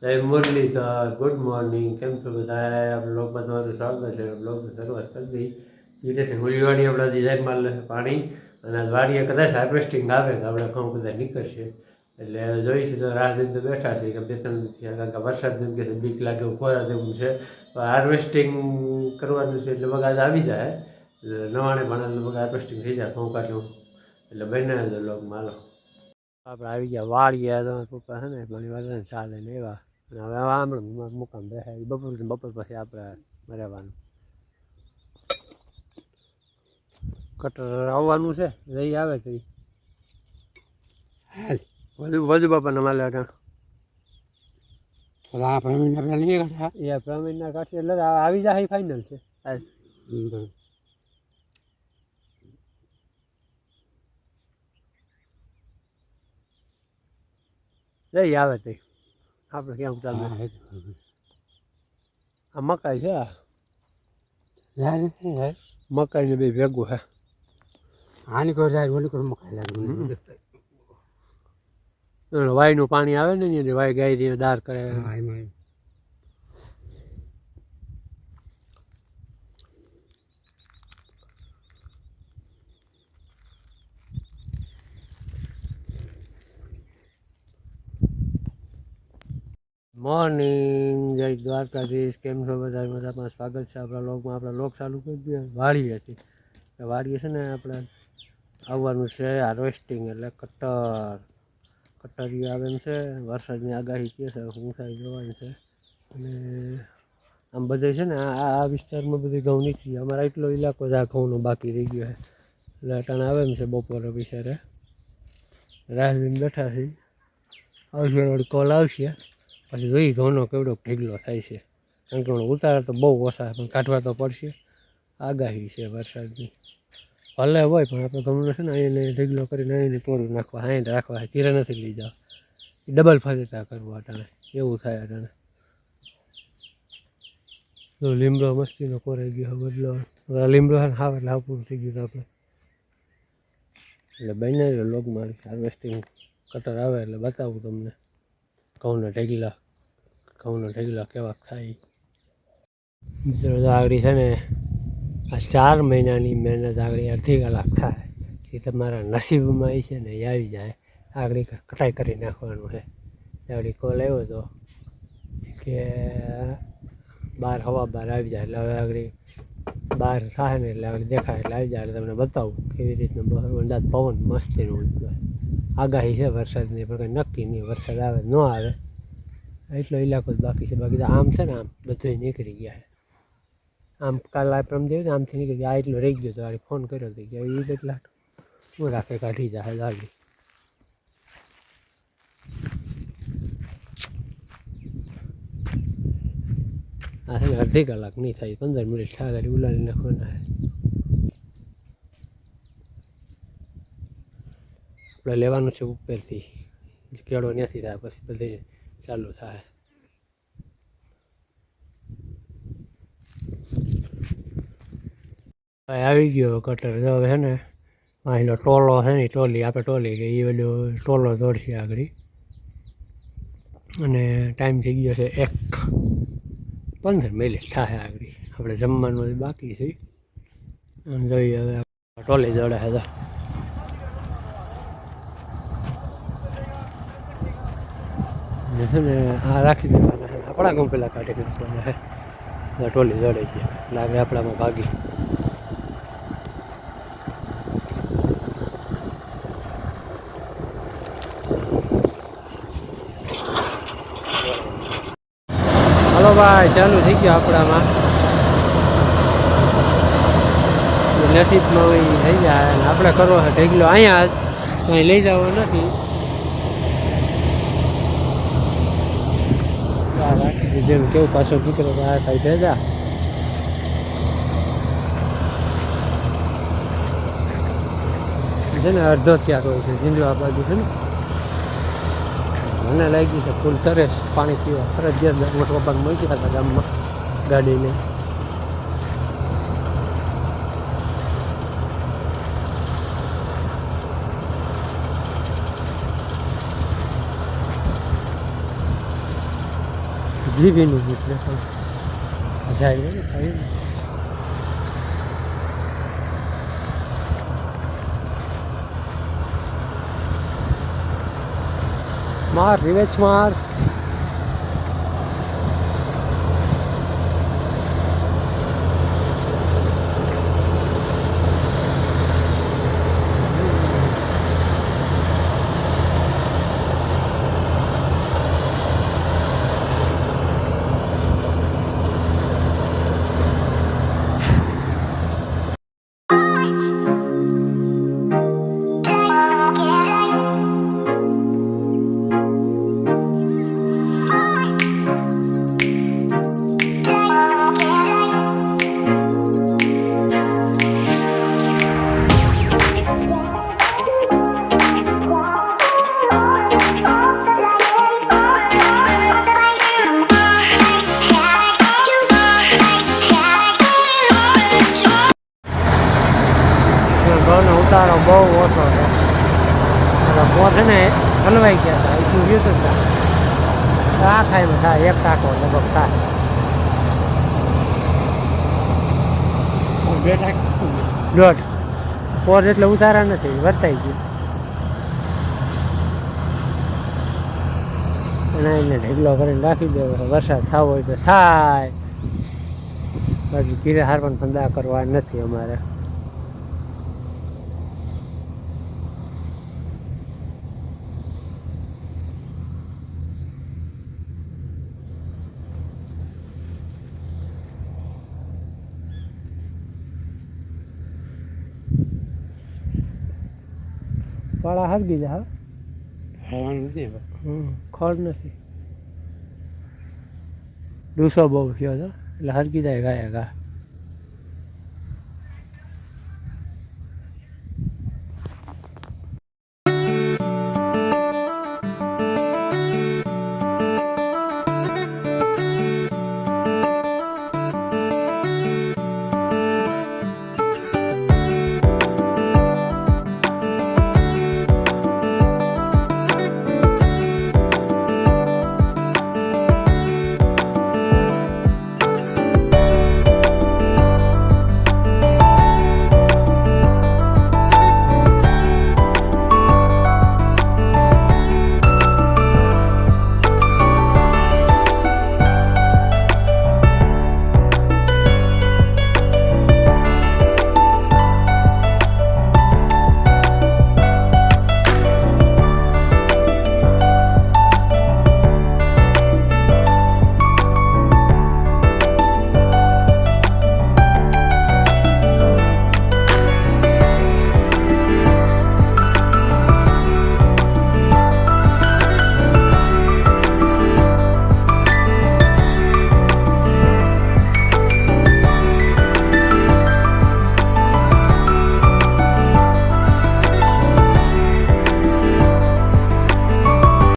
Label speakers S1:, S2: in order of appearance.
S1: જય Muralidhar, good morning. કેમ છો બધા? બ્લોગમાં તમારું સ્વાગત છે. બ્લોગની શરૂઆત કરી દઈ. ધીરેથી મૂલીવાડી આપણા ડિઝાઇન માલ પાણી અને વાડીએ કદાચ હાર્વેસ્ટિંગ આવે તો આપણે ઘઉં બધા નીકળશે. એટલે જોઈશું તો રાહ જોઈને બેઠા છે કે 2-3 કારણ કે વરસાદનું કે બીક લાગે કોરા જેવું છે. હાર્વેસ્ટિંગ કરવાનું છે એટલે વગાડ આવી જાય. એટલે નવાણે પણ લગભગ હાર્વેસ્ટિંગ થઈ જાય ઘઉં કાઢ્યું એટલે બનાવે છે લોક માલો. આપણે આવી ગયા વાળીએ તો પપ્પા છે ને ઘણી વાર ચાલે ને એવા અને હવે આમ મુકામ બેસાય બપોર પછી આપણે રહેવાનું. કટર આવવાનું છે રહી આવે તો વધુ બાપાને માલે પ્રવીણના કાઢશે એટલે આવી જાય ફાઇનલ છે. રહી આવે તો આપણે કેમ ચાલે. આ મકાઈ છે, મકાઈ ને બે ભેગું છે. આની કોઈ જાય ઓલી કોઈ મકાઈ લાગે વાયનું પાણી આવે ને વાય ગાય દાર કરે. મોર્નિંગ, જય દ્વારકાધીશ. કેમ છો બધા? મજામાં. સ્વાગત છે આપણા લોકમાં. આપણા લોક ચાલુ કરી દઈએ વાળીએ છીએ. વાળીએ છે ને આપણે આવવાનું છે હાર્વેસ્ટિંગ એટલે કટરીઓ આવે એમ છે. વરસાદની આગાહી કહે છે, ઊંચાઈ જોવાની છે. અને આમ બધે છે ને આ વિસ્તારમાં બધી ઘઉં નીકળી. અમારા એટલો ઇલાકો જ આ ઘઉંનો બાકી રહી ગયો છે એટલે અટાણે આવે એમ છે. બપોરે બિચારે રાહ જોઈને બેઠા છે. આવશે વળી કોલ આવશે પછી જોઈ ઘઉંનો કેવડો ઢીગલો થાય છે. કારણ કે ઉતારે તો બહુ ઓછા પણ કાઢવા તો પડશે. આગાહી છે વરસાદની. ભલે હોય પણ આપણે ઘઉંનો છે ને અહીંયા ઢીગલો કરીને અહીંને તોડી નાખવા, હાઈડ રાખવા, ઘીરે નથી લઈ જાવ. ડબલ ફાજેતા કરવું અટાણે એવું થાય. અટાણે તો લીમડો મસ્તીનો કોરાઈ ગયો બદલો. લીમડો છે ને હાવ એટલે હાવ પૂરું થઈ ગયું આપણે. એટલે બને લોગ મારી હાર્વેસ્ટિંગ કટર આવે એટલે બતાવું તમને ઘઉંના ઢગલા કેવા થાય. મિત્રો આગળ છે ને આ 4 મહિનાની મહેનત આગળ અડધી કલાક થાય એ તમારા નસીબમાં આવી છે ને એ આવી જાય. આગળ કટાઈ કરી નાખવાનું છે. આગળ કોલ આવ્યો હતો કે 12 આવી જાય એટલે હવે આગળ 12 થાય ને એટલે આગળ દેખાય એટલે આવી જાય એટલે તમને બતાવું કેવી રીતના અંદાજ પવન મસ્તીનું આગાહી છે વરસાદની પણ કંઈ નક્કી નહીં. વરસાદ આવે ન આવે એટલો ઇલાકો જ બાકી છે. બાકી તો આમ છે ને આમ બધું નીકળી ગયા છે. આમ કાલ પ્રમ જેવું આમથી નીકળી ગયા. આ એટલો રહી ગયો તો આ ફોન કર્યો હતો કે એ એટલા શું રાખે કાઢી જાય લાગી. આ છે ને અડધી કલાક નહીં થાય 15 મિનિટ થાય ગાડી ઉલાડી નાખવાના. આપણે લેવાનું છે ઉપરથી કેળો નથી થાય પછી બધી ચાલુ થાય. આવી ગયો કટર હવે છે ને અહીંનો ટોલો છે ને ટોલી આપણે ટોલી કે એ બધો ટોલો દોડશે આગળ. અને ટાઈમ થઈ ગયો છે 1:15 મિનિટ થાય આગળ. આપણે જમવાનું બાકી છે અને જોઈએ હવે ટોલી દોડે છે. છે ને આ રાખી દેવાના છે આપણા ઘઉં પેલા કાઢી નાખવાના છે. ટોલી દોડાઈ ગયા એટલે આપણે આપણામાં ભાગી. હલો ભાઈ, ચાલુ થઈ ગયો આપણામાં. નસીબમાં હોય થઈ જાય અને આપણે કરવો છે ઢેગલો અહીંયા જ કંઈ લઈ જવો નથી. રાખી દીધેલું કેવું પાછો દીકરો આ થાય ભેજા છે ને અડધો ત્યાર હોય છે જીંજવા બાજુ છે ને. મને લાગી છે ફૂલ તરસ પાણી પીવા ફરજિયાત મોટો પગ મૂક્યા હતા ગામમાં ગાડીને. જીવીનું એટલે જાય ને ખાઈ માર રિવેજ માર. ઘઉંનો ઉતારો બહુ ઓછો છે. પોર છે ને હલવાઈ ગયા હતા એટલું ગયું હતું. આ થાય થાય એક ટાંકો લગભગ થાય. દોઢ પોર એટલે ઉતારા નથી વર્તાઈ ગયું. અને એને ઢેગલો કરીને રાખી દેવો. વરસાદ થવો હોય તો થાય. બાકી ઘીરે હારવાનું ધંધા કરવા નથી અમારે. પાળા હરગી જા
S2: ખાવાનું નથી.
S1: ખોડ નથી. ડૂસો બહુ થયો હતો એટલે હરગી જાય ગાય ઘા.